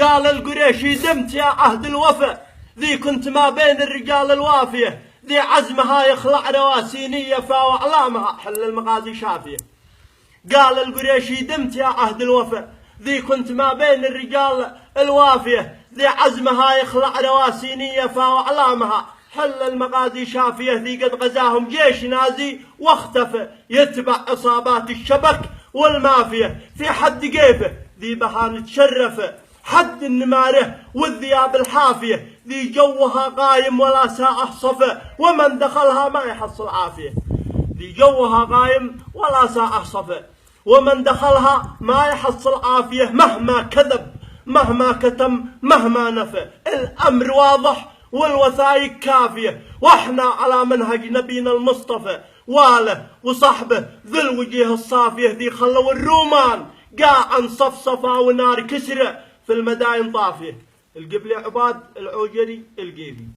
قال القريشي دمت يا عهد الوفا، ذي كنت ما بين الرجال الوافية، ذي عزمها يخلع رواسينية فاعلامها حل المغازي شافية. قال القريشي دمت يا عهد الوفا، ذي كنت ما بين الرجال الوافية، ذي عزمها يخلع رواسينية فاعلامها حل المغازي شافية. ذي قد غزاهم جيش نازي واختفى يتبع عصابات الشبك والمافية. في حد كيفه ذي بهان تشرفه، حد النماره والذياب الحافية، ذي جوها قايم ولا ساعة صفى، ومن دخلها ما يحصل عافية. ذي جوها قايم ولا ساعة صفى، ومن دخلها ما يحصل عافية. مهما كذب مهما كتم مهما نفى، الأمر واضح والوثائق كافية، واحنا على منهج نبينا المصطفى واله وصحبه ذي الوجيه الصافية. ذي خلوا الرومان قاعا صفصفا ونار كسرة في المداين طافية. القبلي عباد العوجري القيبي.